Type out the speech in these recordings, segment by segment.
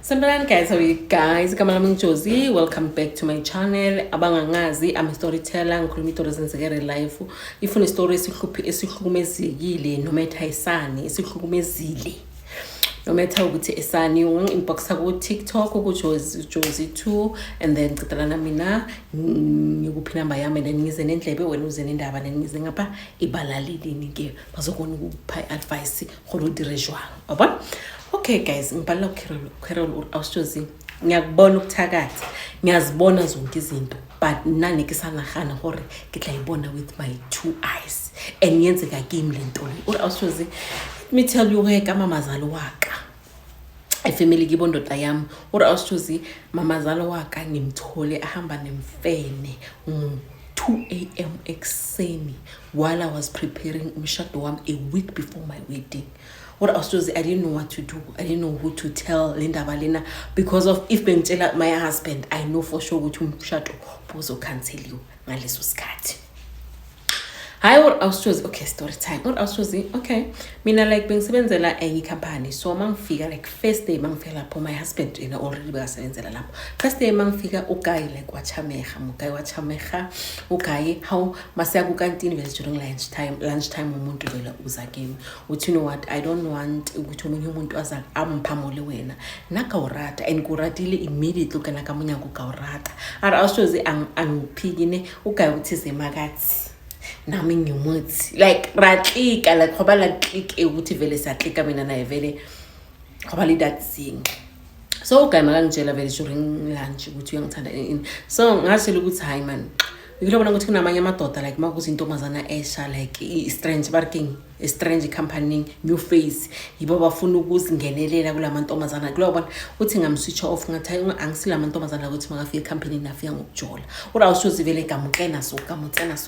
Sambelani guys, how are you guys? Igama lami Josie. Welcome back to my channel. Abangangazi, I'm a storyteller. Ngikhuluma izinto ezenzeka real life. If une story esihlukumezekile noma ethayisani, esihlukumezile. No matter ukuthi esani inboxa ku TikTok ku Josie2 and then qedalana mina ngikuphi number yami then ngize nendlebe wena uze nendaba ngize ngapha ibalalini ke bazokona ukupha advice kholo direjwa. Yabona? Okay guys, ngibhala Carol Josie. Ngiyakubona ukuthakatha. Ngiyazibona zonke izinto but nanekisangahana hore ke tla ibona with my two eyes. And yenzeka kimi lento le. Josie, let me tell you where kamamazalo waka. Ifamily kibondoda yami. Josie, mamazalo waka ngimthole ahamba nemfene 2 a.m. ekseni while I was preparing umshado wami a week before my wedding. Josie, I didn't know what to do. I didn't know who to tell Linda Valena because of if bengitshela my husband, I know for sure ukuthi umshado uzocancel you ngaleso sikhathi. Hi, Josie, okay, story time. Josie, okay. Mina like bengisebenzela enye company. So mangifika like first day mangifika lapho my husband already bekasebenzela lapho. First day mangifika uguy like wachameha, uguy how masiya ku canteen during lunchtime umuntu vela uza kimi. Uthi you know what, I don't want ukuthi umunye umuntu aza amphamole wena. Nakawurata and kuratile immediately kana kamunya kukawurata. Josie angiphikine uguy uthi zemakathi. Nami ngumuthi like ratlika like khoba la click ukuthi vele satlika mina naye vele khoba li that thing. So guy makangitshela vele during lunch ukuthi uyangithanda so ngasho ukuthi hayi man ngilobona ukuthi kunamanye amadoda like makuthi intombazana esha like strange barking a strange company new face yibo bafuna ukuzingenelela kulamantombazana kulobona uthi ngamswitch off ngathi angisila amantombazana ukuthi makafika company nafika ngokujola Josie vele kamuqena so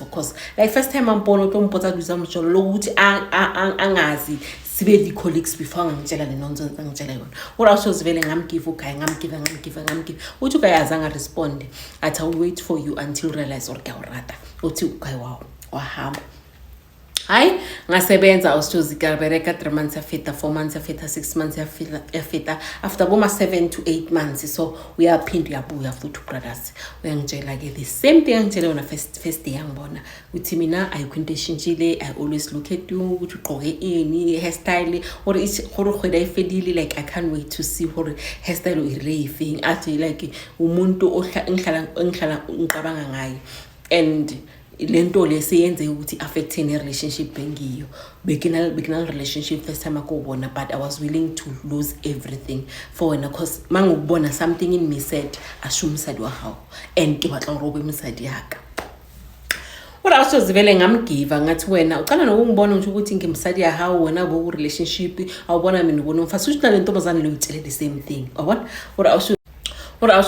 cause like first time ambona utompotsa kuza umjolo lokuthi angazi sibe the colleagues before ngitshela le nonsense ngitshela yona Josie vele ngamgive ukhaya ngamgive uthi ukayazanga respond athi I will wait for you until realize or kawurata uthi ukhaya wow wahamba. Hi, ngasebenza Josie kabereka 3 months yafita 4 months yafita 6 months yafita after boma 7 to 8 months so uyaphinda uyabuya futhi brothers uyangitshela ke the same thing ngitshela yona first day yangibona uthi mina ayikho eshintshile. I always look at you ukuthi ugqoke ini hairstyle or gore khweda ifedile like I can't wait to see her hairstyle ireving athi like umuntu ngihlala ngiqabanga ngayo and lento leseyenze ukuthi affect in a relationship bengiyo beginal relationship first time akubona but I was willing to lose everything for wena cause mangubona something in me said ashumsadi wa hawo and ke batla robe umsadi yaka. Josie vele ngamgiva ngathi wena uqala nokungibona ukuthi ngimsadi ya hawo wena bo relationship awubona mina ubona umfasi uthi nalentombazane lengitshele the same thing yabona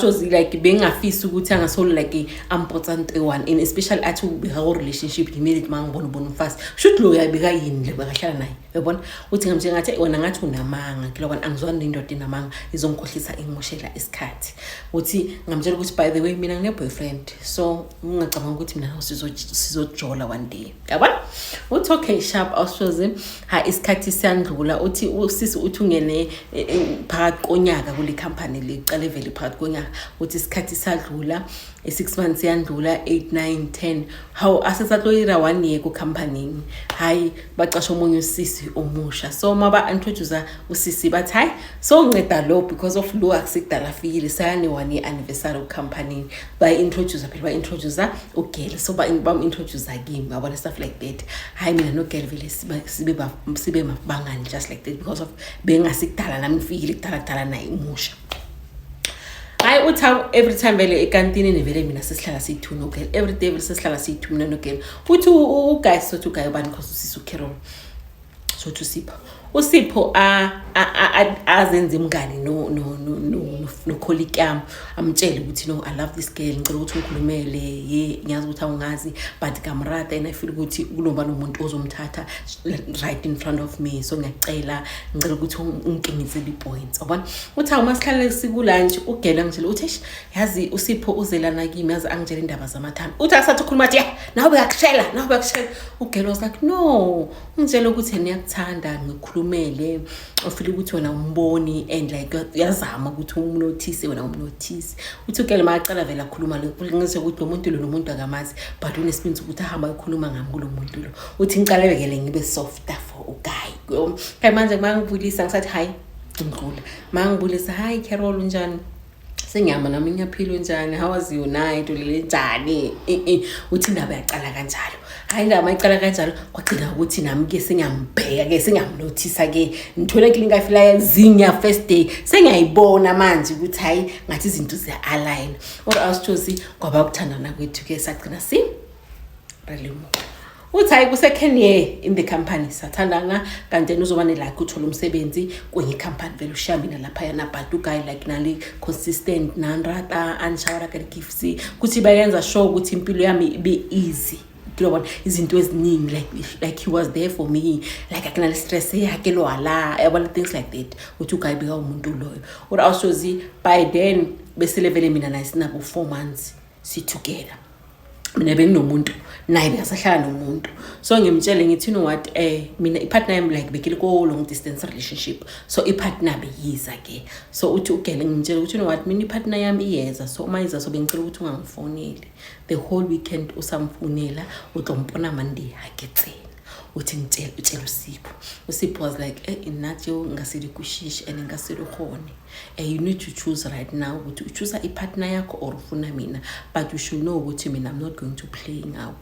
Josie like bengafisa ukuthi angasolo like important one in especially at our relationship immediate mangibona umfasi should lo yabika yini le bakahlala naye yabona uthi ngamje ngathi wena ngathi unamanga kilokwana angizwani indoda inamanga izongikhohlisa ingimoshela isikhathi uthi ngamtshela ukuthi by the way mina ngine boyfriend so ungacabanga ukuthi mina sizojola one day yabona uthi okay sharp Josie ha isikhathi siyandlula uthi usisi uthi ungene phakathi konyaka kule company lecala vele phakathi konyaka uthi isikhathi sadlula 6 months yandlula 8 9 10 how asesatloira 1 year ku company hayi bacasha umunye usisi omusha so maba introduce usisi bathi hayi so nginceda lo because of lo akusikudala fikile sayane 1 year anniversary ku company by introduce ugele so ba introduce kimi yabona stuff like that hayi mina no girl vele sibe mabangani just like that because of bengasikudala nami ngifikile kudala naye umusha. I would have every time vele ekantini nevele mina sesihlala siyi2 no girl every day vele sesihlala siyi2 mina no girl uthi guys so to guy bani cause usisi Carol so to Usipho azenze imngani no colleague yami amtshela ukuthi no I love this girl ngicela ukuthi ungikhulumele ngiyazi ukuthi awungazi but kamrata and I feel ukuthi kuloba nomuntu ozomthatha right in front of me so ngiyacela ngicela ukuthi ungikengizele ipoints yabona uthi awumasikhalela sikulunch ugela ngitshela uthi yazi Usipho uzelana kimi yazi angitshela indaba zamathanda uthi asathi ukhuluma athi nawe uyakushela ugela was like no ngitshela ukuthi niyakuthanda ngikhuluma umkhulumele ufile ukuthi wena umboni and like uyazama ukuthi umnotice wena umnotice uthi ugele maqala vela khuluma ngise ukuthi lo muntu lo nomuntu akamazi but unesibindi ukuthi ahamba ekhuluma ngami kulo muntu lo uthi ngicala bekele ngibe softer for uGuy kai manje mangibulisa ngisathi hi ngidlula mangibulisa hi Carol unjani senyama nami ngiyaphila njani how was you night ulele njani uthi indaba yaqala kanjalo hayi indaba mayiqala kanjalo kwagcina ukuthi nami ke sengiyambheka ke sengiyamnotice ke ngithola inkinga ngafila yazinya first day sengiyayibona manje ukuthi hayi ngathi izinto ziya align or asithosi ngoba ukuthandana kwethu ke sagcina relimo uthi hayi ku-second year in the company sathandana kanti uzoba nelike uthola umsebenzi kwenye company vele ushamina lapha yana but uGuy like nali consistent nanrata anshawara ka gifts kuthi bayenza sure ukuthi impilo yami ibe easy global izinto eziningi like he was there for me like akunale stress yakhe lo ala yabona things like that uthi uGuy beka umuntu loyo or awushozi by then bese level mina naye sinabo 4 months si together mina benginomuntu naye besahlala nomuntu so ngimtshele ngithi you know what mina ipartner yami like bekile ko long distance relationship so ipartner beyiza ke so uthi ugele ngimtshele ukuthi you know what mina ipartner yami iyeza so uma iza so bengicela ukuthi ungangifoneli the whole weekend usamfonela utlompona Monday haketseni uthi ngitshela uSipho was like inatsho ngasidi kushish and ngasidi khone you need to choose right now ukuthi choose a partner yakho or ufuna mina but you should know ukuthi mina I'm not going to play now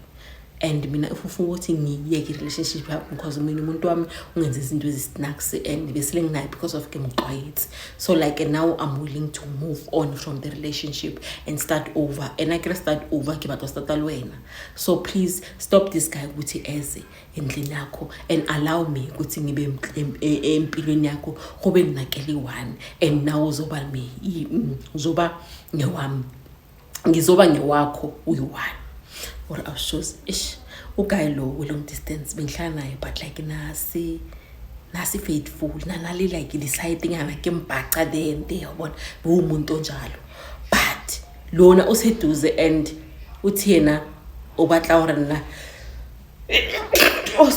and mina if ufuna ukuthi ngiyeke relationship yakho because mina umuntu wami ungenza izinto ezisnacks and bese nginayi because of quiet so like now I'm willing to move on from the relationship and start over and I can start over ke batho start alwena so please stop this guy ukuthi eze endlini yakho and allow me ukuthi ngibe empilweni yakho ngobe ninakeli one and now uzoba me uzoba ngewami ngizoba ngewakho uyi-one or awushows uGuy lo long distance bengihlala naye but like nasi faithful nali like deciding ana ke mbhaca then yabona umuntu onjalo but lona useduze and uthi yena obatla orana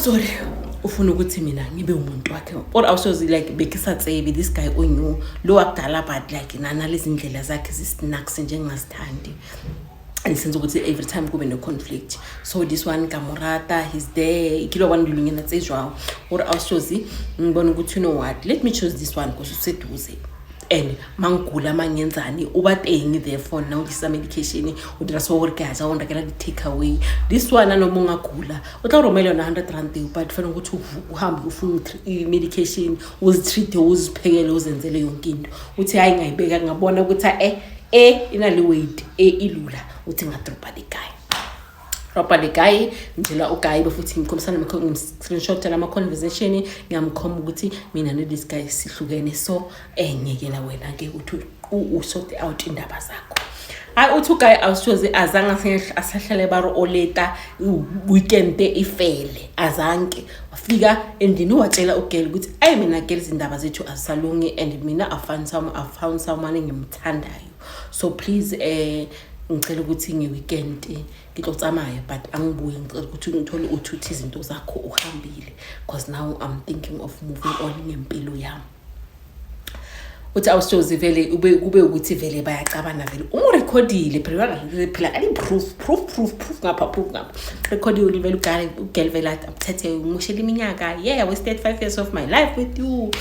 sorry ufuna ukuthi mina ngibe umuntu wakhe or awushows like bekisatsebe this guy onyu lo akudala but like nalezi indlela zakhe zisnacks njengasithandi and sense ukuthi every time kube no conflict so this one kamurata he's there kilo bandulungena tsejwa or awushozi ngibona ukuthi you know what let me choose this one because useduze and mangigula mangenzani ubathengi therefore now this medication udira so workaza onda kala take away this one noma ungagula utla romela na 100 rand but fanele ukuthi uhambe ufuna medication uzitreat uziphekele uzenzele yonke into uthi hayi ngayibeka ngabona ukuthi inali weight ilula uthi ngadropa the guy njela uGuy befuthi ngikhombisana screenshot la conversation ngiyamkhomba ukuthi mina no this guy sihlukene so ngiyekela wena ke uthi usort out indaba zakho hayi uthi uGuy awushoze azange asahlale baro oleta weekend ifele azanke wafika endini watshela uGirl ukuthi mina girl izindaba zethu azisalungi and mina I found someone engimthandayo so please ngicela ukuthi ngeweekend ngixotsamaya but angibuye ngicela ukuthi ngithole uthuthi izinto zakho uhambile because now I'm thinking of moving on ngempilo yami uthi awushozi vele kube ukuthi vele bayacabana vele umrecordile phela ali proof ngapha recordile vele uGirl vele athethe ngishela iminyaka I wasted 5 years of my life with you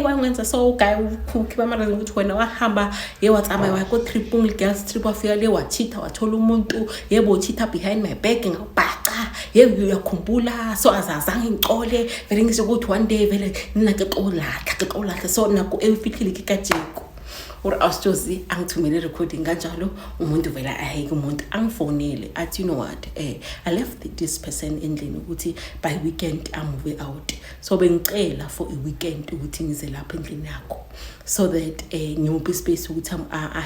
wangenza so uGuy ukhiba amarazi ukuthi wena wahamba watsama wako trip girls trip wafika le wachitha wathola umuntu yebo chitha behind my back ngabhaca uyakhumbula so azazange ngicole vele ngisho ukuthi one day vele ninake qola so nako efihlile kajeko or awushozi angithumele recording kanjalo umuntu vela ayike umuntu angifonele athi you know what I left this person endlini ukuthi by weekend I'm move out so bengicela for a weekend ukuthi ngize lapha endlini yakho so that ngimuphi space ukuthi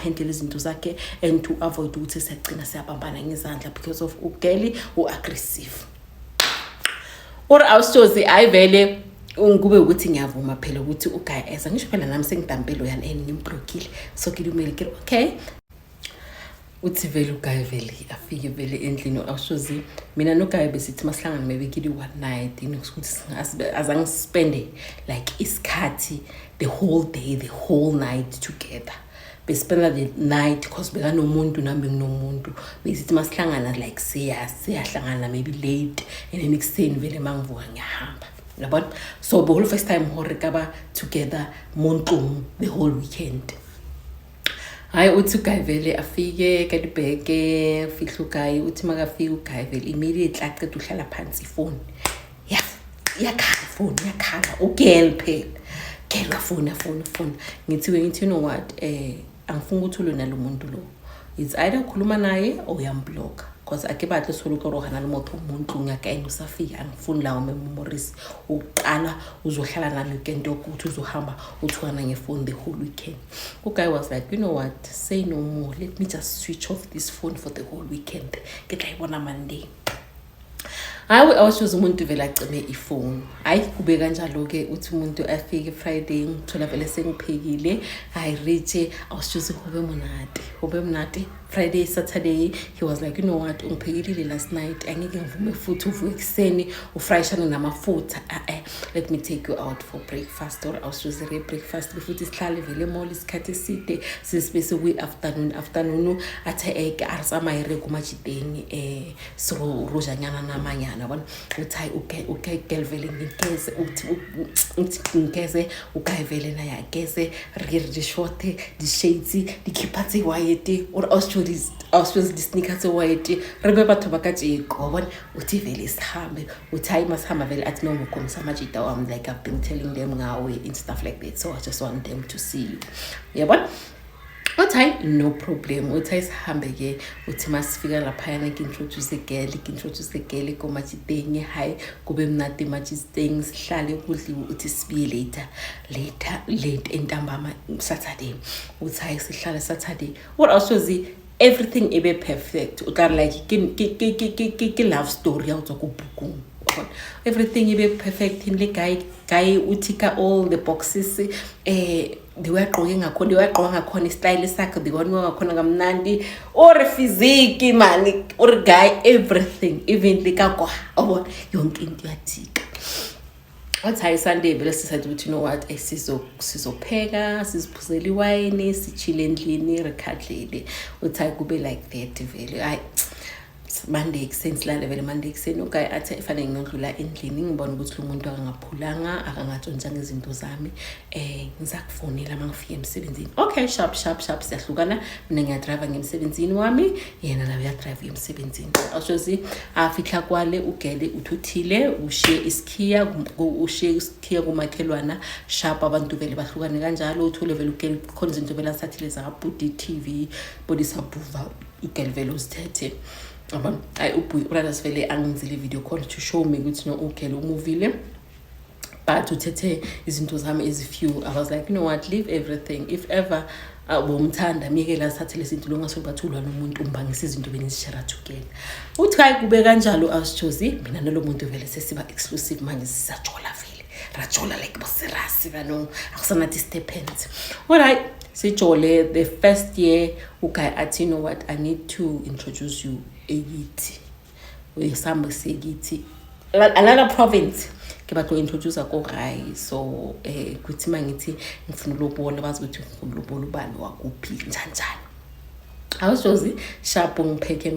handle izinto zakhe and to avoid ukuthi siyagcina siyabambana ngezandla because of uGirl aggressive or awushozi ayivele ungube ukuthi ngiyavuma phela ukuthi uGuy eza ngisho phela nami sengidampelo yana ngimblokile so kilumele okay uthi vele uGayi vele afike vele endlini awushozi mina noGayi besithi masihlangana mebekile one night ukuthi azange spende like isikhathi the whole day the whole night together bespenda the night because bekanomuntu nami nginomuntu besithi masihlangana like siyahlangana maybe late and then extend vele mangivuka ngiyahamba yabona so the whole first time hore kaba together montlung the whole weekend. Hayi uthi uGayi vele afike kadibheke fihla uGayi uthi makafika uGayi vele immediately aqeda uhlala phansi ifoni yakhala phone yakhala ugirl phela girl kafuna ngithi you know what angifuni ukuthi ulwe nalo muntu lo it's either ukhuluma naye or uyamblock because akibahle soluko rohana lomuntu umuntu ngiyakaini usafika angifuni lawo memories uqala uzohlala nalo weekend ukuthi uzohamba uthwana ngefone the whole weekend. uGayi was like, you know what, say no more, let me just switch off this phone for the whole weekend ngitayibona Monday. Hayi awushoza umuntu vele acime ifone hayi kube kanjalo ke uthi umuntu afike Friday ngithola vele sengiphekile hayi riche awushoza hobe mnati Friday Saturday he was like, you know what, ungiphekile last night angeke ngivume futhi uvuke ekseni ufryshana namafutha let me take you out for breakfast or awushoza breakfast futhi sihlale vele mall isikhathi eside sisibese kwi afternoon athe eke arsamayire kumajideni so rojanyana namanyana yabona uthi okay girl vele ngikeze uthi ngikeze uGayi vele naye ageze the short the shades the kipatsi white or Australians the sneakers white rebe batho bakajiko yabona uthi vele sihambe uthi hayi masihamba vele athi noma ukhomisa amajida wami like I've been telling them ngawe and stuff like that, so I just want them to see you yabona. Uthi no problem uthi sihambe ke uthi masifika lapha yana introduce the girl komajideni hayi kube mnati majideni sihlale kudliwe uthi sibiye late entambama Saturday uthi sihlale Saturday what also everything ibe perfect uka like ke love story out okubuku everything ibe perfect in le guy utika all the boxes ndiwaqoke ngakhona style sakhe ndibona ngakhona ngamnandi or physique man or guy everything even likakwa obona yonke into yathika. Wathi Sunday vele sisathi ukuthi you know what sizopheka siziphuzela iwine sichile endlini rekhadlele uthi kube like that vele hayi Monday ekseni silale vele Monday ekseni uGayi athi efanele ngidlula endlini ngibona ukuthi lo muntu akangaphulanga akangatshontshanga izinto zami ngizakufonela mangifika emsebenzini. Okay sharp siyahlukana mina ngiyadrive ngemsebenzini wami yena naye uyadrive emsebenzini awushozi afika kwale ugele uthuthile ushiye iskhiya kumakhelwana sharp abantu vele bahlukane kanjalo uthule vele ugele khona izinto vele asathile zaBudi TV body subwoofer ugele vele uzithethe abon I brothers vele angizile video call to show me ukuthi no okay lo movie but uthethe izinto zami as few. I was like, you know what, leave everything if ever bomthanda miyekela asathe lesinto longasobathulwa nomuntu umbangisa izinto benizishare together uthi hayi kube kanjalo awushozi mina nalo muntu vele sesiba exclusive manje sisajola vele rajola like bosirasi bano akusanathi stepends alright sijole the first year uGayi athi you know what, I need to introduce you eyithi uyisamba sekithi another province ke ba to introduce koGayi so kuthi mangithi ngifuna ukubona bazi ukuthi ngifuna ukubona ubani wakuphi njani awushozi sharp ngipheke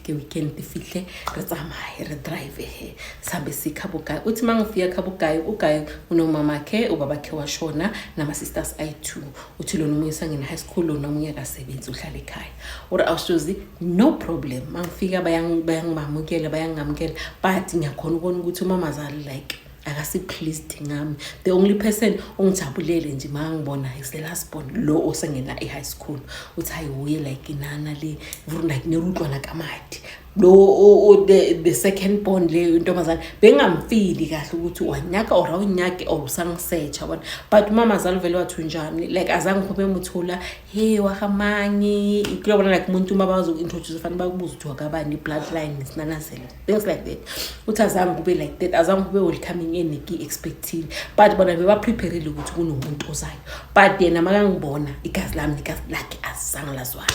weekend ifihle retsamaya re drive sambe sikhabuka uthi mangifika khabukayi uGayi unomama ke ubaba ke washona nama sisters I2 uthi lo nomuyisa ngene high school lo nomunye akasebenzi uhlala ekhaya ora awushozi no problem mangifika bayangimamukela bayangamukela but ngiyakhona ukubona ukuthi umama zali like akasi pleased ngami the only person ongijabulele nje mangibona is the last born lo osengena high school uthi ayiwe like inana le like nerutwana kamadi lo the second born le intombazana bengamfili kahle ukuthi wanyaka or awunyake or usangisearcha bona but mama zali vele wathi njani like azange khobe muthola hey wahamanye ikubona like umuntu mabazo introduce fanele bakubuza ukuthi wakabani bloodline isinanazela things like that uthi azange kube like that azange kube welcoming eniki expecting but bona beba prepared ukuthi kunomuntu ozayo but yena makangibona igazi lami igazi lakhe azange lazwana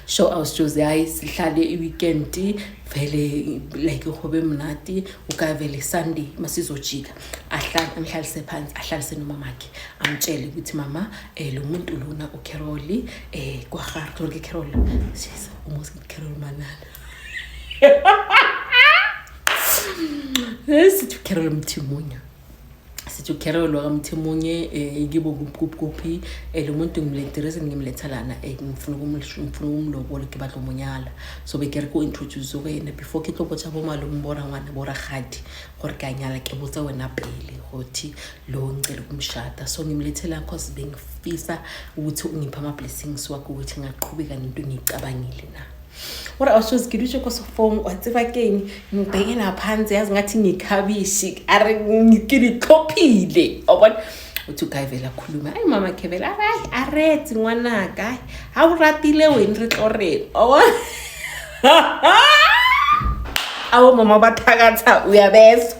show awusijozi hayi sihlale iweekend vele like uhobe mnati ukavele Sunday masizojika angihlalise phansi ahlalise nomamakhe amtshele ukuthi mama lo muntu lona uCarol kwaGhara konke Carol sisa umuzi Carol Manana sithi Carol Mthimunye sithi Carol wakamthimunye ngibo kuphi lo muntu ngimlethereza ngimletha lana ngifuna umlobola ke batlo monyala so be kere ko introduce wena before ke tlo botsa bo malume bona ngwana bo ragadi gore ka nyala ke botsa wena pele gothi lo ngicela kumshada so ngimlethela cause bengifisa ukuthi ungipha ama blessings wakho ukuthi ngaqhubeka nento engicabangile na ora awushozi ngidusho ko so phone watsiba keng ngibhekela phansi yazi ngathi ngikhabishi are ngikhophile obona uthi ukayivela khuluma ayi mama khevela hayi arethi ngwanaka awuratile wena ritloreni obona awu mama bathakatha uyabeza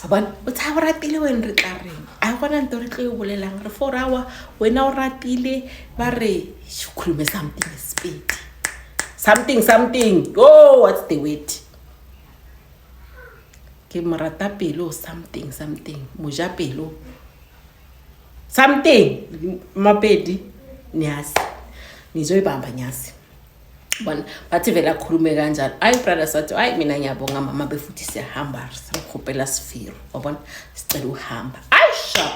abana uthi awuratile wena ritloreni ayibona into ritlo ubolelang re 4 hour wena uratile bare khulume something speed something oh what's the word ke marata pelo something moja pelo something mapedi nyasi nizoyibamba nyasi bona bathi vela khulume kanjalo ayi brother sathi ayi mina ngiyabonga mama befuthi siyahamba sikhopela sifiro wabona sicela uhamba ayi sharp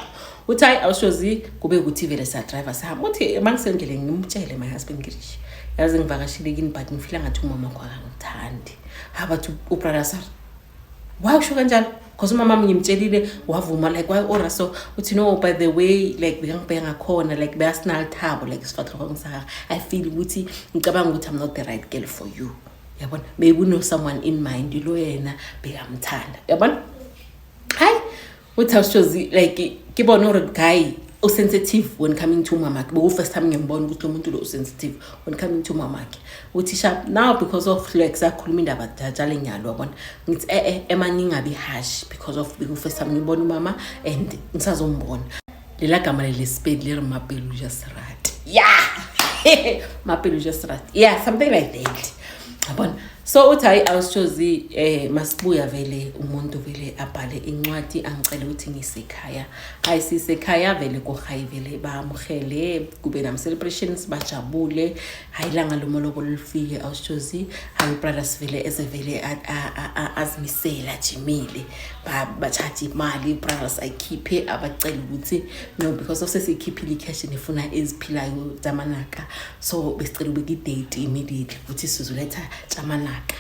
uthi ayi awushozi kube ukuthi vele sa driver sahamba uthi mangisendleleni ngimtshele my husband ngirishi yazi ngivakashile kini but ngifila ngathi umama wakho akangithandi abathi ubrother sathi washo kanjalo because umama ngimtshelile wavuma like why ora so uthi no by the way like ngiyangibheka khona like bayasinal thabo like sifatlo ngisaka I feel ukuthi ngicabanga ukuthi I'm not the right girl for you yabona maybe you know someone in mind lo yena bekamthanda yabona hayi uthi awushozi like kibona ore guy sensitive when coming to mama ke first time ngiyambona ukuthi umuntu lo sensitive when coming to mama ke uthi sharp now because of like sakhuluma indaba dajale nyalo yabona ngithi emani ngabi harsh because of the first time ngibona mama and ngisazombona lela gama le spade le mapelu jasrat yeah mapelu jasrat yeah something like that yabona so uthi awusijozi masibuya vele umuntu vele abhale incwadi angicela ukuthi ngisekhaya hayi sisekhaya vele kohayi vele bamkhele kube nam celebrations bajabule hayi langa lomoloko lifike awusijozi hayi brothers vele ezevele azimisela jimile bathatha imali brothers ayikhiphe abacela ukuthi no because of sesikhipile cash nifuna eziphilayo zamanaka so besicela ubeke date immediately ukuthi sizoletha zamanaka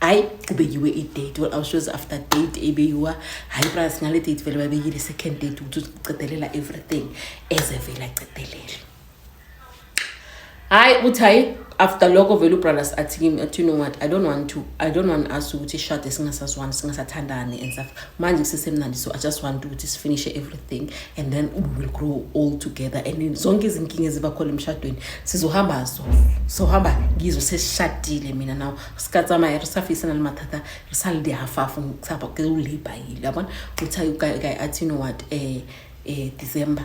ay kubekiwe i-date well awushows after date ebeyiwa hayi brothers ngale date vele babekile second date ukuthi ucedelela everything ezevela acedelela hayi uthi after lokho vele brothers athi kimi athi you know what I don't want us ukuthi shade singasazwani singasathandani and stuff manje kusesemnandi so I just want ukuthi finish everything and then we will grow all together and zonke izinkinga ezibakhona emshadweni sizohamba sohamba ngizo sesishadile mina nawo sikatsama erisafisa nalimathatha risalide hafafu ngisapha kulibhayile yabona uthi athi you know what December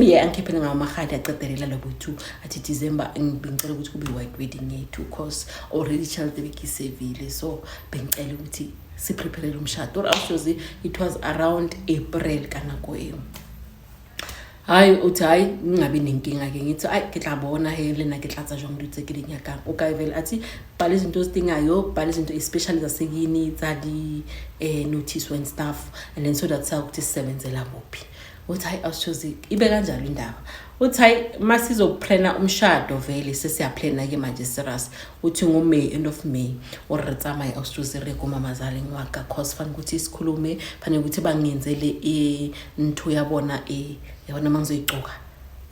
ye angikhiphele ngamahadi aqedelela lobo 2 athi December ngicela ukuthi kube white wedding yethu because already child bekisevile so bengicela ukuthi si prepare umshado or awushozi it was around April kana koyo hayi uthi hayi ngingabi nenkinga ke ngithi ayi ke tla bona hele na ke tlatsa jong dutse ke dinyaka o ka vele athi bale izinto zidingayo bale izinto especially zasekini tsa di notice when stuff and then so that sa ukuthi sisebenzela bophi uthi hayi awusijozi ibe kanjalo indaba uthi hayi masizoplana umshado vele sesiyaplana ke manje serious uthi ngoMay end of May or retsama awusijozi re ko mamazali ngwaka cause fan ukuthi isikhulume fanele ukuthi bangenzele into yabona yabona mangizoyicoka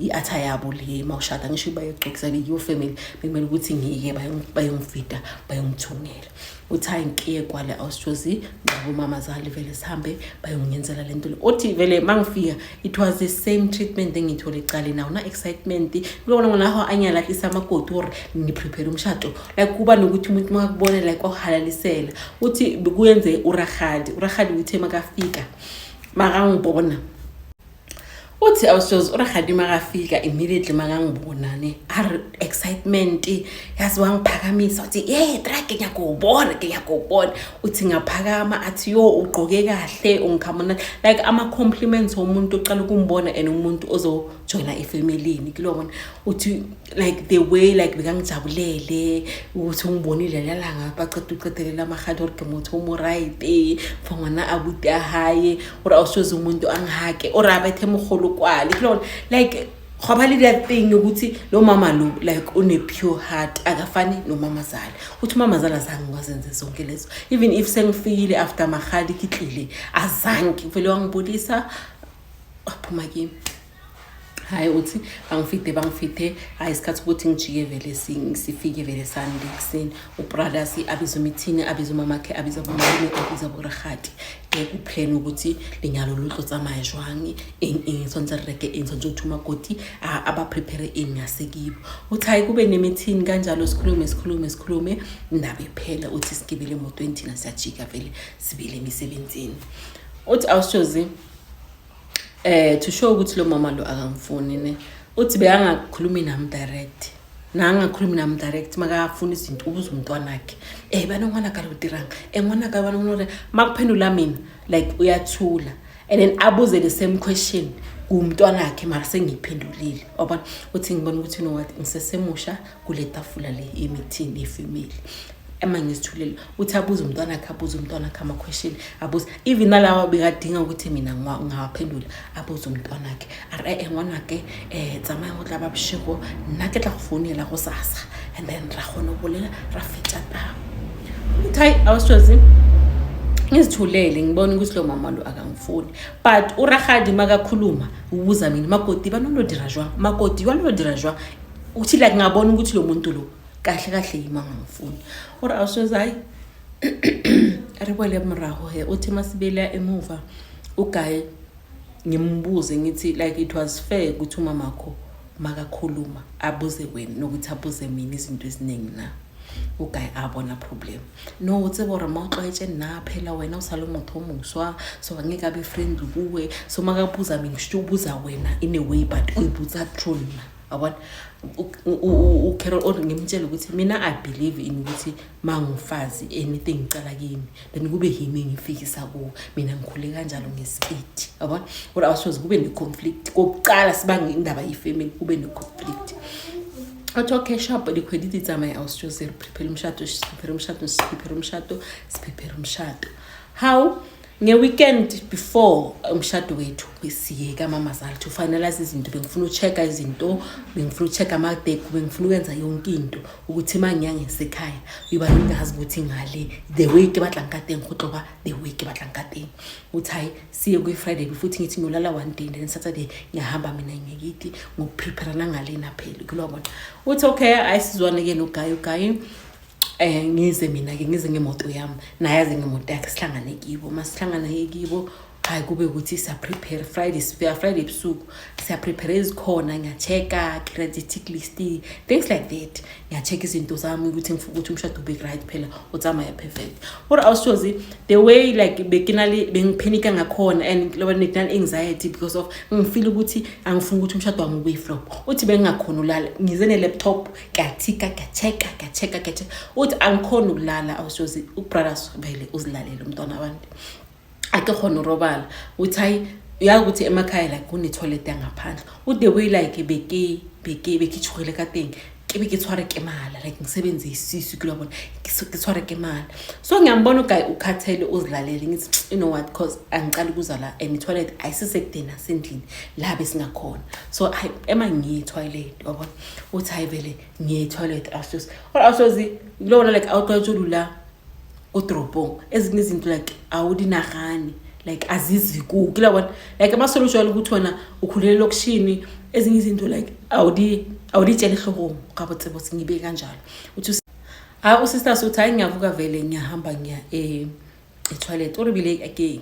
iattire yabo le mawushada ngisho bayogcokisa leyo family bemele ukuthi ngike bayongifida bayongithungela uthi hayi nkiye kwale awusijozi ngabo mamazali vele sihambe bayongenzela lento le othi vele mangifika it was the same treatment engithole ecala nawo na excitement ngibona ngonaho anyalahlisa amakoti or ngiprepare umshado like kuba nokuthi umuntu makubona like ohalalisela uthi bekuyenze urahadi uthi makafika makangibona uthi awushoza urakhadi makafika immediately makangibona ne excitement yazi wangiphakamisa uthi drag ngiyakubona uthi ngaphakama athi yo ugqoke kahle ungikhamona like ama compliments womuntu oqala ukumbona and umuntu ozojoina ifamily kilobona uthi like the way like bekangijabulele ukuthi ungibonile lalanga baqeda uqedelela amakhadi orgemoto umoright fongwana abuti ahaye ora awushoza umuntu angihake ora abethe mkhulu kwali kilona like khobali that thing ukuthi lo mama lo like une pure heart akafani no mama zala uthi mama zala zange ngwazenze zonke lezo even if sengifikile after makhadi kitlile azange vele wangibulisa aphuma kimi hayi uthi bangifite hayi isikhathi ukuthi ngijike vele sifike vele Sunday kuseni ubrother si abizo meeting abizo mama ke abizo bomama abizo boragati kuplan ukuthi lenyalo lo tsamaya jwang sontsha reke sontsha uthuma koti aba prepare enyasekibo uthi hayi kube ne meeting kanjalo sikhulume indaba iphela uthi sigibele mo 20 nasiyajika vele sibile emisebenzini uthi awushozi to show ukuthi lo mama lo akangifuni ne uthi beyangakhulumi nami direct nangakhulumi nami direct makafuna izinto ubuza umntwana wakhe bana ngwana ka lo diranga ngwana ka bana ngona makuphendula mina like uyathula and then abuze the same question kumntwana wakhe mara sengiphendulile yabona uthi ngibona ukuthi no what ngisesemusha kule tafula le emeeting efamily ngisithulele uthi abuza umntwana wakhe ama question abuza even nalawa bekadinga ukuthi mina ngawaphendula abuza umntwana wakhe are ngwana wakhe tsamaya go tla babshego nna ke tla go founela go sasa and then ra gona bolela ra fetsa ta uthi awushozi ngizithulele ngibona ukuthi lo mama lo akangifuni but uragadi makakhuluma ubuza mina makoti banondodira jwa makoti walodira jwa uthi like ngabona ukuthi lo muntu lo kahle imanga ngifuni ora awushoza hayi aribole mraho he uthi masibela emuva ugaye ngimbuze ngithi like it was fair ukuthi umama wakho makakhuluma abuze wena nokuthi abuze mina izinto eziningi na ugaye abona problem no utse bora mawuxwaye na phela wena usalo umuntu omuswa so angeke abe friendly kuwe so makabuza mina ubuza wena in a way but uyibuza true abona Carol ngimtshela ukuthi mina I believe in ukuthi mangifazi anything ngicala kimi then kube yimi ngifikisa ku mina ngikhule kanjalo ngesikiti yabona kodwa awushoze kube ne conflict kokuqala sibange indaba yifamily kube ne conflict athi okay sharp liquidity tsama awushoze prepare umshado how nge-weekend before umshado wethu besiyeka mama zala to finalize izinto bengifuna uchecka izinto bengifuna uchecka ama-date bengifuna ukwenza yonke into ukuthi mangiyange sekhaya uyiba ngingazi ukuthi ngale the week batlankateng khotloba the week batlankateng uthi hayi siye kwi-Friday futhi ngithi ngolala one day then Saturday ngiyahamba mina ngiyithi ngokuprepare ngale naphela kulobona uthi okay ayisizwane ke nogayi ngize mina ke ngize ngemoto yami nayazi ngemoto yakhe sihlangane kibo masihlangana kibo hayi kube ukuthi siya prepare Friday ebusuku siya prepare izikhona ngiyachecka credit list things like that ngiyachecka izinto zami ukuthi ngifuna ukuthi umshado ube right phela utsama ya perfect or awushozi the way like beginally bengiphenika ngakhona and loba nekunal anxiety because of ngifeel ukuthi angifuni ukuthi umshado wami ube flop uthi bengakhona ulala ngize ne laptop kathika kachecka uthi angikhona ukulala awushozi ubrothers vele uzilalele umntwana abantu ake khona urobala uthi hayi uyakuthi emakhaya like kune toilet yangaphandle the way like bekichukile kateng ke tshware ke mala like ngisebenze isisu kulabona ke tshware ke mala so ngiyambona uguy ukhathele uzilalele ngithi you know what cause angiqala ukuzala and toilet ayisisekudena sendlini la besingakhona so ema ngiyi toilet yabona uthi hayi vele ngiyi toilet awusozi lona like awuqajulula udrobo ezinye izinto like awudinagani like azizi ku kilabona like amasolution ukuthi wona ukhulele lokishini ezinye izinto like awuditshela ehloko kabotsebo singibe kanjalo uthi usisters uthi hayi ngiyavuka vele ngiyahamba ngiya toilet oribile ke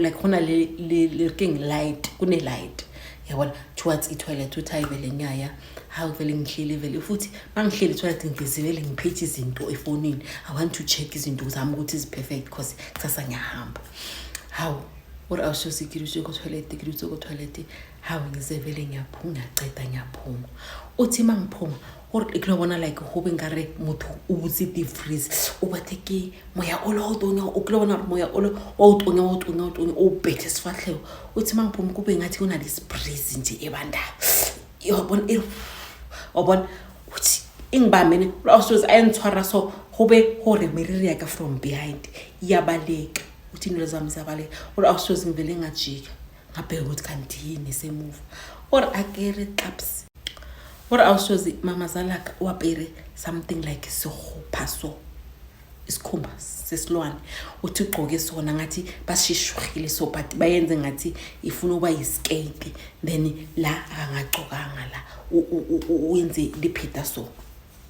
like khona le king light kune light yabona towards toilet uthi hayi vele ngiyaya how vele ngihleli vele futhi mangihleli toilet ngizivele ngiphethe izinto efonini I want to check izinto zami ukuthi is perfect because kusasa ngiyahamba how or awushosikiri uko toilet hawu ngizevele ngiyaphuma ngiyaceda ngiyaphuma uthi mangiphuma or iklobona like hobe ngare motho o butse di freeze o bathe ke moya o lo tonya o klobona moya o lo o tonya o bethe sifahleo uthi mangiphuma kube ngathi kuna this breeze nje ebanda yobona obona uthi ingibamene awusoze ayentshwara so hobe hore meriri yaka from behind iyabaleka uthi into zami ziyabaleka or awusoze ngivele ngajika ngabheka ukuthi kanti yini semove or akere claps or awusoze mama zalaka wapere something like sohopha so isikhumba sesilwane uthi ugqoke sona ngathi basishishwile so but bayenze ngathi ifuna uba yiskate then la angagcokanga la uyenze liphita so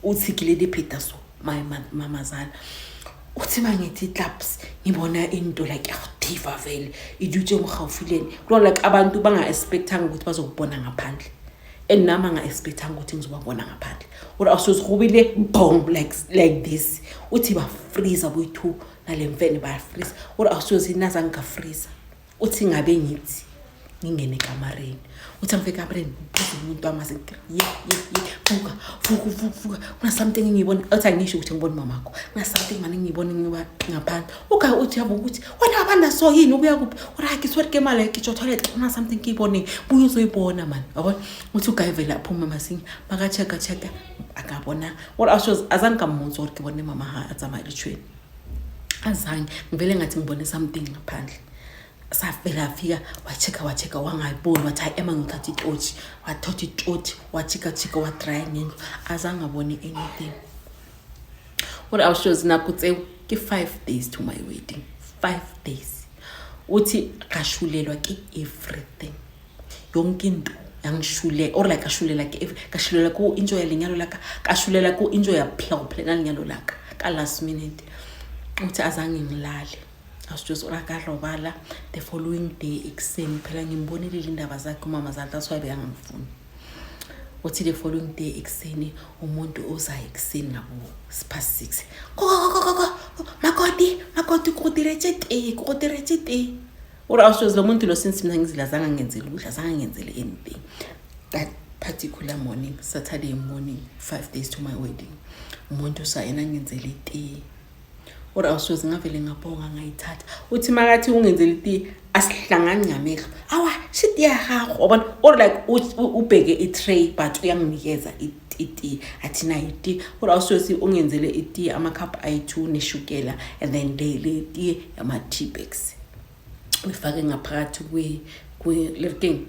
uthikile liphita so my mama zala uthi mangithi claps ngibona into like diva vele iduthe umkhawufileni lo like abantu banga expectanga ukuthi bazokubona ngaphandle enama nga expectanga ukuthi ngizobabona ngaphandle or awusozihubile boom like this uthi ba freeze aboyithu nalemfene ba freeze or awusozi naza ngika-freeze uthi ngabe ngithi ngingene ekamareni uthi ngifika ekamareni umuntu amazi fuka kuna something ngiyibona athi angisho ukuthi ngibona mamakho kuna something manje ngiyibona ngiba ngaphandle uthi yabo ukuthi wena abanda so yini ubuya kuphi ora ngiswere ke mali ngisho toilet kuna something ngiyibone buye uzoyibona man yabona uthi ugayivela aphuma masinye bakacheka akabona or azange kamonzo ukuthi ngibone mama ha atsama lithweni azange ngivele ngathi ngibone something ngaphandle safela afika wacheka wangayiboni wathi ema ngithatha itotshi wathatha itotshi wachika watry ngendlu azange abone anything what I was nakutse ke 5 days to my wedding 5 days uthi kashulelwa ke everything yonke into yangishule or like kashulela ke kashulela ku enjoy lenyalo laka kashulela ku enjoy ya plan lenyalo laka ka last minute uthi azange ngilale I was just robala the following day ekseni phela ngimbonile indaba zakhe mama zakhe that's why beyangifuna uthi the following day ekseni umuntu oza ekseni ngabo past 6 makoti kudirete ora awusoze lo muntu lo since mina ngizilazanga ngenzele ukudla zanga ngenzele anything that particular morning Saturday morning 5 days to my wedding umuntu sayena ngenzele tea or awusoze ngavele ngabonga ngayithatha uthi makathi ungenzele iti asihlangani ngamehlo awa shit yahago yabona or like ubheke i-tray but uyanginikeza iti athi na iti or awusoze ungenzele iti ama-cup ayi2 neshukela and then le tea yama tea bags uyifake ngaphakathi kwe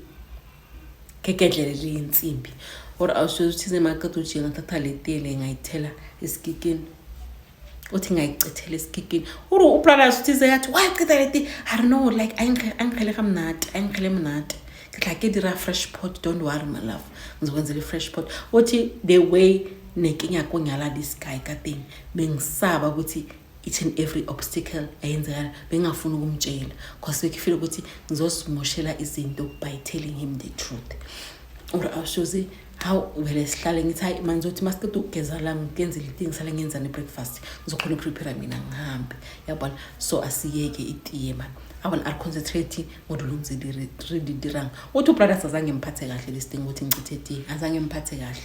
kekedlele leyinsimbi or awusoze uthize makade uthi ngathatha le tea le ngayithela esikikini uthi ngayicithela esikikini uru uplalas uthize yathi why cithela leti I don't know like angikhele mnati like dira fresh pot don't worry my love ngizokwenzela fresh pot uthi the way nenkinga konyala this guy kathing bengisaba ukuthi each and every obstacle ayenzakala bengafuna ukumtshela because bekufile ukuthi ngizosimoshela izinto by telling him the truth or awushoze how vele sihlale ngithi hayi manje uthi masiqeda ukugeza la ngenzile ithi ngisale ngenza ne breakfast ngizokhona uprepare mina ngihambe yabona so asiyeke itiye man abona are concentrating ngodulungizile ready dirang uthi ubrothers azange ngemphathe kahle lesithing ukuthi ngichithe itiye azange ngemphathe kahle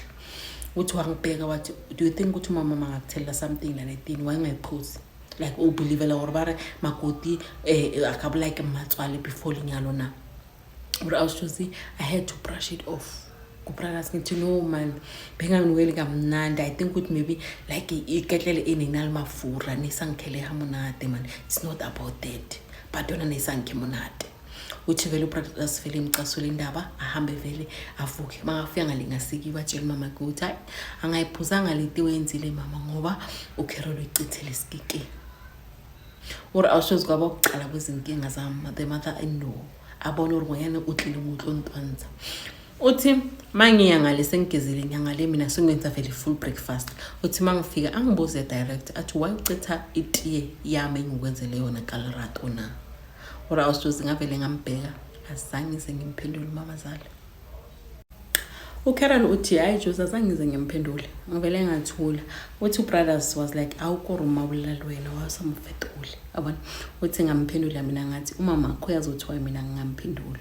uthi wangibheka wathi do you think ukuthi mama ngakuthela something like that why ngayiphuzi like believe la or bare makoti akabu like matswale before linyalo na or I was choosing I had to brush it off kubrother's ngithi no man bengangiweli kamnandi I think ukuthi maybe like iketlele eninal mafura nesangikhele hamonade man it's not about that but yona nesangikhe monade uthi vele ubrothers vele imcasule indaba ahambe vele avuke makafika ngalingasiki batshela mama ukuthi hayi angayiphuzanga leti wenzile mama ngoba uKerolo icithele isikike or awushoze kwaba ukuqala kwezinkinga zami the mother-in-law abona urngoyana utlile umuntu ontwanza uthi mangiya ngale sengigezile nyanga le mina sengenza vele full breakfast uthi mangifika angibuze direct athi why ucitha itiye yami engikwenzele yona kalrato na ora awusoze ngavele ngambheka azange sengimphendule mama zala uKerolo uthi hayi Joza azange ngimphendule ngivele ngathula uthi ubrothers was like awukoruma ulala wena wasamfetule yabona uthi ngamphendula mina ngathi umama akho yazothi mina ngingamphendule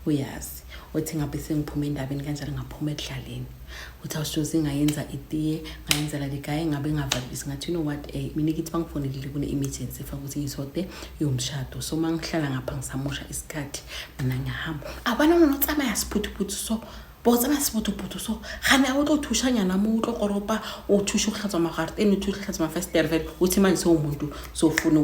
uyazi uthi ngabe sengiphume endabeni kanjalo ngaphuma ekudlaleni uthi awushozi ngayenza itiye ngayenzela ligaye ngabe ngavalisi ngathi you know what mina ngithi bangifonelile kune emergency fa ukuthi ngisode yomshado so mangihlala ngapha ngisamusha isikhathi mina ngihamba abana notsamaya siphuthuphuthu so botsa ba siphuthuphuthu so gane o tlo thushanyana mo o tlo koropa o thusha ukhlatswa magarte ene thusha ukhlatswa mafestervel uthi manje so umuntu so ufuna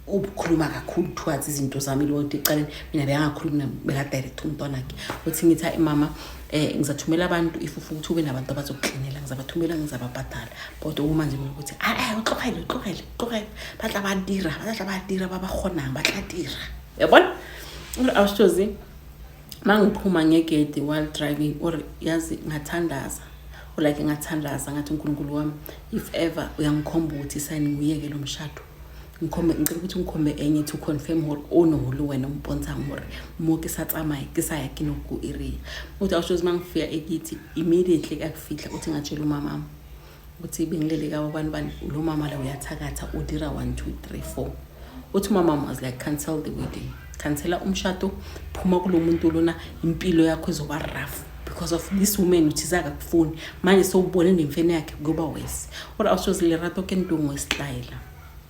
ukukhuluma kakhulu towards izinto zami lo nto icaleni mina beyangakhuluma beka direct umntwana wakhe uthi ngithi mama ngizathumela abantu if ufuna ukuthi ube nabantu abazokuklinela ngizabathumela ngizababhadala but uma nje mina ukuthi uxoxele batla badira babakhona batlatira yabona awushozi mangiphuma ngegedi while driving or yazi ngathandaza like ngathandaza ngathi uNkulunkulu wami if ever uyangikhomba ukuthi sign nguyeke lo mshado ngicela ukuthi ngikhombe enye to confirm hore ono wena umponza hore mo ke sa tsamaya ke sa ya kino ku area uthi awushozi mangifika ekithi immediately akufihla uthi ngatshela umama uthi bengilele ka bani lo mama la uyathakatha udira 1 2 3 4 uthi mama was like cancel the wedding cancela umshado phuma kulo muntu lona impilo yakho izoba rough because of this woman uthi zaka kufuni manje sowubone nemfene yakhe kuba wesi ora awushozi lerato ke ntungo isixayela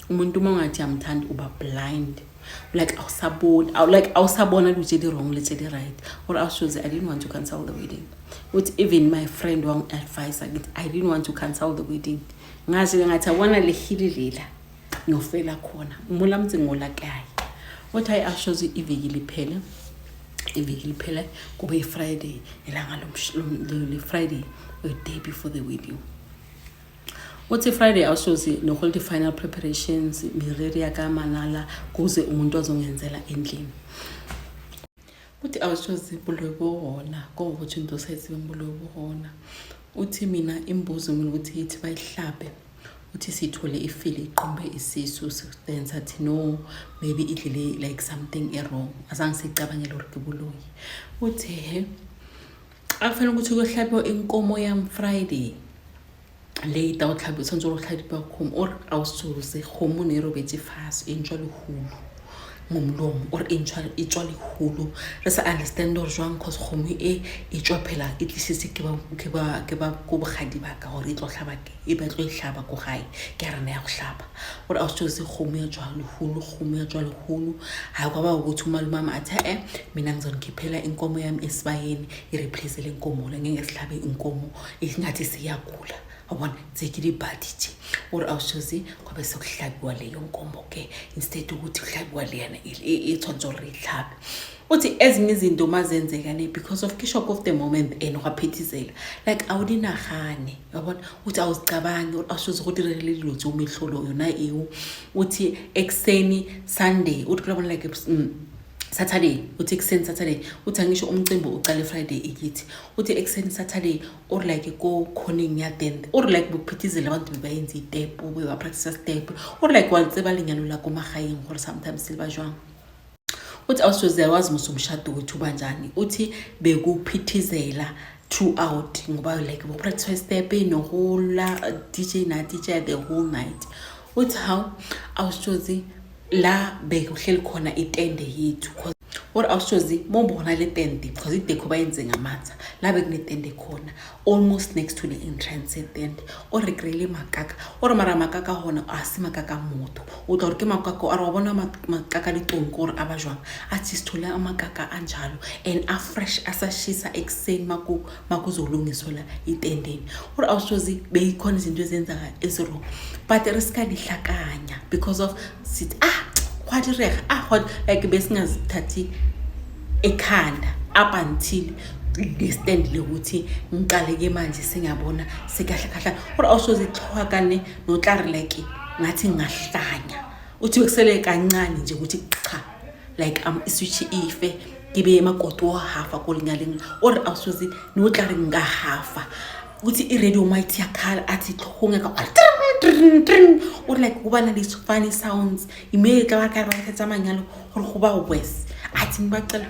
umuntu mangathi amthandi uba blind like awusabona ukuthi the wrong let's the right or awushozi I didn't want to cancel the wedding with even my friend wang advice I didn't want to cancel the wedding ngazi ngathi awona lehililela ngofela khona umula mtsingo la kayi what I awushozi iviki liphela kube iFriday elanga lo Friday a day before the wedding. What's a Friday awushozi no hold the final preparations mireri yakamanala kuze umuntu azongenzela endlini. Uthi awushozi bulobo hona ukuthi into sayizibe bulobo hona. Uthi mina imbuzo mina ukuthi ithi bayihlabe. Uthi sithole ifile iqombe isisu then sathi no maybe idlile like something wrong azange sicabangela urikebuloyi. Uthi afanele ukuthi kuhlabe inkomo yam Friday later utlhabe sonzo uhladipa khom or awusuze khomo ne robetse fast enjalo hulu ngomlomo or enjalo itswali hulu re sa understand or jwang cause khomo itswa phela itlisise ke ba go bogadi ba ka gore itlo hlaba ke e ba tlo ihlaba go gae ke rena ya go hlaba or awusuze khomo ya jwalo hulu ha kwa ba ukuthi umalumama atha mina ngizongiphela inkomo yami esibayeni ireplace le inkomo le ngeke sihlabe inkomo ingathi siyagula awona zekile ibhadiji or awushozi kwabe sokuhlabiwa leyo nkomo ke instead ukuthi uhlabiwa leyana ithonzo rihlabe uthi ezinye izinto mazenzeka ne because of shock of the moment waphithizela like awudinahane yabona uthi awuzicabangi or awushozi ukuthi relelo lutho umihlolo yona iwu uthi ekseni Sunday uthi kulabona like Saturday uthi ekseni Saturday uthi angisho umcimbi uqale Friday ikithi uthi ekseni Saturday or like go khoneng ya 10th or like buphithizela abantu bebayenza step ube wa practice step or like waltseba lenyano la ko magayeng gore sometimes silba jwang uthi awushoze wazi musumshado wethu banjani uthi bekuphithizela throughout ngoba like bo practice step no hola DJ the whole night uthi how awushoze la bekuhleli khona itende yethu or awushozi mombona le tende because idekho bayenze ngamatha la bekunetende khona almost next to the entrance tent or regrele makaka or mara makaka hona asimakaka moto o tla re ke makaka a re bona makaka le tonko or abajwang athi sithola amakaka anjalo and a fresh asashisa ekseni makuzolungiswa itendeni or awushozi beyikhona izinto ezenzaka ezero but riska lihlakanya because of sit what like besingazithathi ekhanda up until the stand lokuthi ngiqaleke manje singabona sekahlakahla or awushozi xhwakane notlari like ngathi ngahlanya uthi bekusele kancane nje ukuthi cha like iswitch ife kibe emagoto hafa kolingalenga or awushozi notlari ngahafa uthi i-radio might yakhala athi tlhongeka or like kuba na these funny sounds immediately bakathatha amanyalo or kuba worse athi ngibacela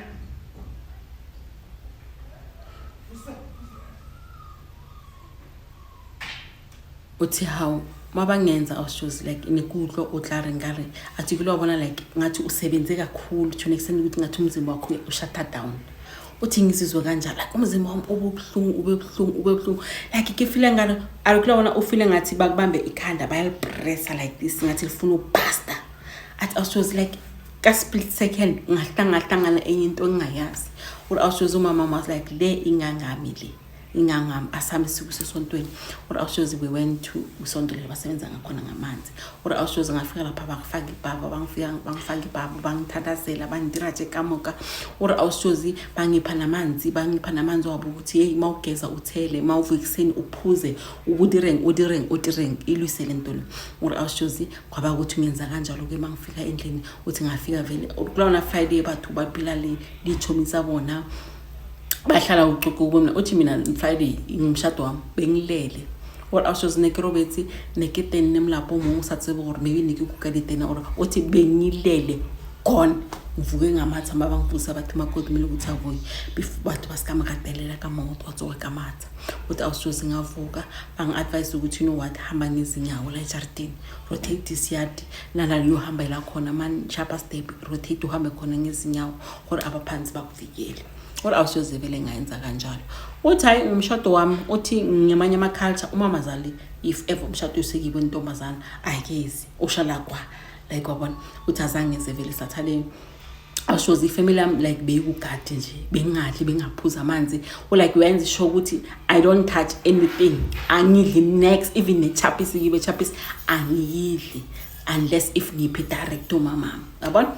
uthi how mabangenza awushows like inekudlo otlare ngare athi kulobona like ngathi usebenze kakhulu to extend ukuthi ngathi umzimba wakho ushut down uthi ngisizwe kanjalo like umzimba wami ubuhlungu like ke feel ngalo alikulona ufile ngathi bakubambe ikhanda bayalipressa like this ngathi lifuna ubasta at awushows like ka split second ngahlangana enye into engayazi awushows umama was like le ingangami asami sikusesontweni awushows we went to usonto basebenza ngakhona ngamanzi awushows ngafika lapha bakufaka ibhaba bangifaka ibhaba bangithathazela bangidiraje kamoka awushows bangipha namanzi wabo ukuthi hey mawugeza uthele mawuvuka uphuze udireng ilwisele ntolo awushows kwaba ukuthi ngenza kanjalo ke mangifika endlini uthi ngafika vele kulona Friday bathu baphila lichomisa bona bahlala ucucu kubona uthi mina Friday ngimshado wami bengilele awushows nekirobethi neketeni nemlapho usatsebe gore maybe nikukukaditena uthi bengilele gone ngivuke ngamatha mabangivusa bathi makoti mina ukuthi avuye bathu basikama kadelela kamoto watsoka kamatha awushows ngavuka bangi-advise ukuthi what hamba ngezinyawo la ejardini rotate this yard nala yohamba la khona man sharp step rotate uhambe khona ngezinyawo gore abaphansi bakuvikele awushows vele ngayenza kanjalo uthi hayi umshado wami uthi ngemanye ama culture umamazali if ever umshado usekiwe intombazana ayikezi ushala kwa like wabona uthi azange vele sathale awushows ifamily yami like beyikugade nje bengadli bengaphuza amanzi like uyenza sure ukuthi I don't touch anything angidli next even nechapisi yibe chapisi angiyidli unless if ngiphi direct umama yabona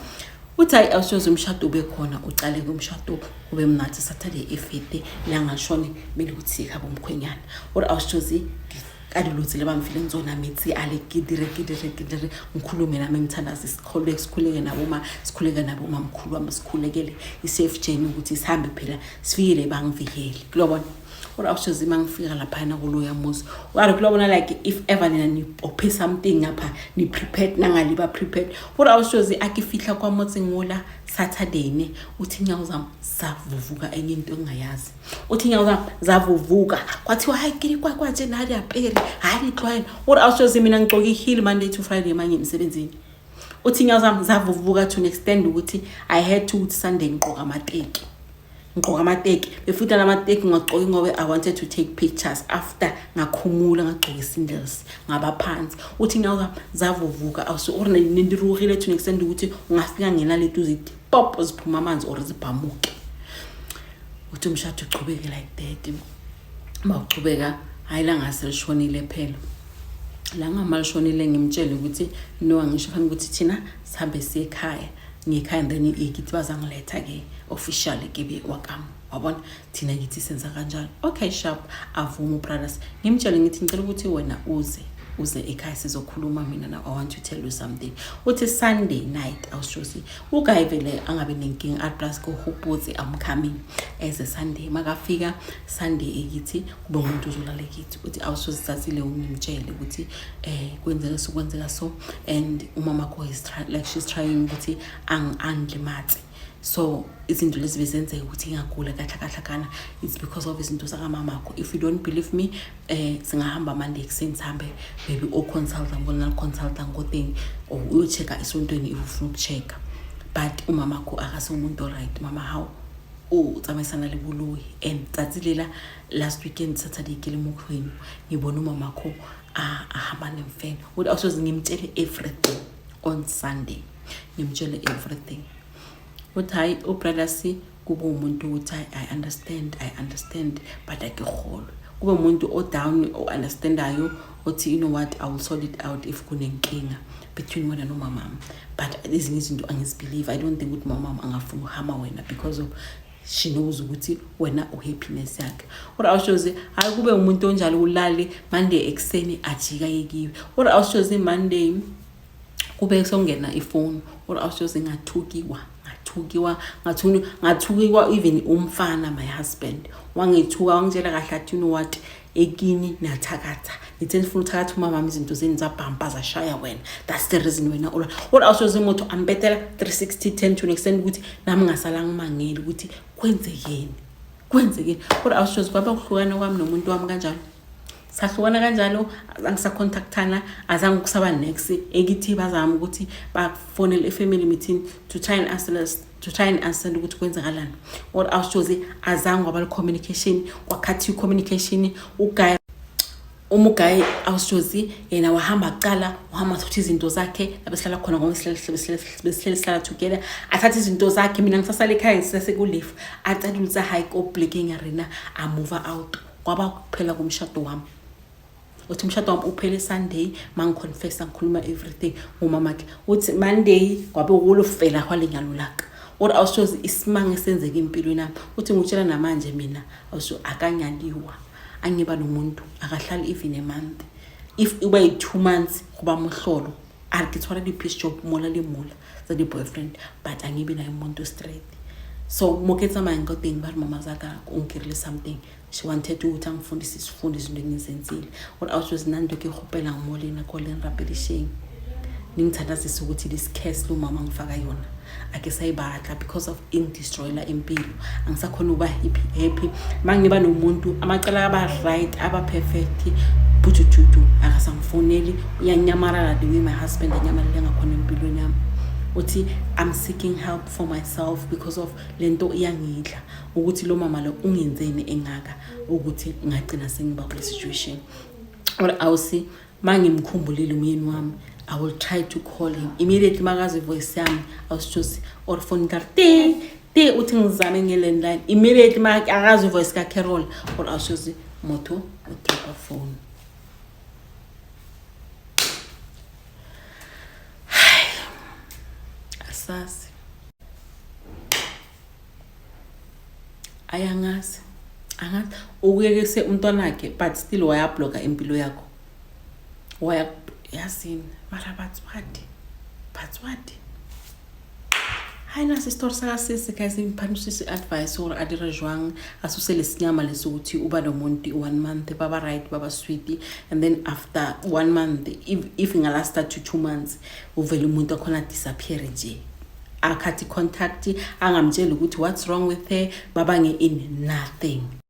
uthi awushows umshado ube khona uqale kumshado ube mnathi Saturday efete la ngashone mele ukuthi khabo umkhwenyana awushows kadulutsile bamfile nzona mithi alegidire ngikhulume nami ngithandaza sikhuleke nabo mamkhulu wami sikhulekele isafe journey ukuthi sihambe phela sifike bangivikele kulobona awushows mangifika lapha na kuloya muzi kulobona like if ever nina ophe something ngapha ni prepared nangali ba prepared awushows akifihla kwamotsi ngola Saturday ne uthi nyawo zami zavuvuka enye into engayazi uthi nyawo zami zavuvuka kwathiwa hayi kiri kwaje nali yaperi hayi client awushows mina ngixoka ihili Monday to Friday manje emsebenzini uthi nyawo zami zavuvuka to extend ukuthi I had to Sunday ngqoka amateki befuthi namateki ngaqoki ngobe I wanted to take pictures after ngakhumula ngagcoka isindles ngabaphansi uthi nyawo zavuvuka nindirugile to extend ukuthi ungafika ngena lethu zithi pop ziphuma amanzi or zibhamuke uthi umshado uqhubeke like that mawuqhubeka hayi la ngaselishonile phela la ngamalishonile ngimtshela ukuthi no angisho fana ukuthi thina sihambe sekhaya ngikhaya then ikithi bazangiletha ke officially kibe wakami wabona thina ngithi senza kanjalo okay sharp avuma brothers ngimtshela ngithi ngicela ukuthi wena uze ekhaya sizokhuluma mina na I want to tell you something uthi Sunday night awushows ugayi vele angabe nenkinga at plus go hopuzi I'm coming as a Sunday makafika Sunday ekithi kube umuntu uzolala ekithi uthi awushows satsile ngimtshele ukuthi kwenzeka so and umama ko is like she's trying ukuthi anglimathe so izinto lezi bezenzeka ukuthi ngagula kahlakana it's because of izinto zaka mamakho if you don't believe me singahamba Monday kuseni sihambe maybe o consultant ngothing or uyo checka isontweni if ufuna ukuchecka but umamakho akase umuntu right mama how utsamesana lebuluyi and tsatsilela last weekend Saturday ke lemokhweni ngibona umamakho ahamba nemfene uthi awushows ngimtshele everything on Sunday ngimtshele everything uthi hayi ubrothers kube umuntu uthi I understand but akekholwe kube umuntu o down o understandayo uthi you know what I will sort it out if kunenkinga between wena no mama but ezinye izinto angizibelieve I don't think ukuthi mama angafuna uhama wena because of she knows ukuthi wena uhappiness yakhe awushows hayi kube umuntu onjalo ulale Monday ekseni ajika yekiwe awushows Monday kube songena ifone awushows ngathukiwa even umfana my husband wangithuka wangitshela kahle athi you know what ekini nathakatha ngithi ngifuna uthakatha umama izinto zeni zabhampa zashaya wena that's the reason wena awushows umuntu ambetela 360 to extend ukuthi nami ngasala ngimangeli ukuthi kwenzekeni awushows kwaba kuhlukana kwami nomuntu wami kanjalo sahlukana kanjalo angisacontactana azange kusaba next ekithi bazama ukuthi bafonele ifamily meeting to try and understand ukuthi kwenzakalani or awushozi azange waba communication kwakhathi communication uguy umuguy awushozi yena wahamba kuqala uhamba futhi izinto zakhe labehlala khona ngoba sihlala together athatha izinto zakhe mina ngisasala ekhaya sesekulive acela ukuthi hike obleking arena a move out kwaba kuphela kumshado wami uthi umshado wami uphele Sunday mangiconfessa ngikhuluma everything umama ke uthi Monday kwabe ukulufela kwalenyalo laka or awushozi isimanga esenzeke empilweni nami uthi ngutshela namanje mina awusho akanyaliwa angiba nomuntu akahlali even a month if uba 2 months kuba mohlolo akithwala di piece job mola le mola za di boyfriend but angibi naye umuntu straight so moketsa manje kodwa ngibari mama zaka ungirile something she wanted to ukuthi angifundise isifundo izinto engizenzile or awushozi nanto ke khopela ngimolena kolen rapidishing ningithandazisa ukuthi this case lo mama ngifaka yona ake sayibatla because of destroyla impilo angisakhona uba happy mangiba nomuntu amacala aba right aba perfect butututu akasangifoneli uyanyamarala the way my husband anyamarala ngakhona empilweni yami uthi I'm seeking help for myself because of lento iyangidla ukuthi lo mama lo ungenzeni engaka ukuthi ngagcina sengiba kule situation or awusi mangimkhumbulile umyeni wami I will try to call him immediately magazi voice yami awushozi or phone karte uthi ngizame ngelandline immediately magazi voice ka Carol or awushozi moto uthapa phone asasi ayangazi ukuyekese umntwana wakhe but still waya blocker impilo yakho waya yasini mara batswadi hayi nasi story saka sisi guys imphanisisi advice or adira jwang asusele sinyama lesukuthi uba nomuntu 1 month baba right baba sweet and then after 1 month if ingalasta to 2 months uvela umuntu akhona disappear nje akhathi contact angamtshela ukuthi what's wrong with her baba in nothing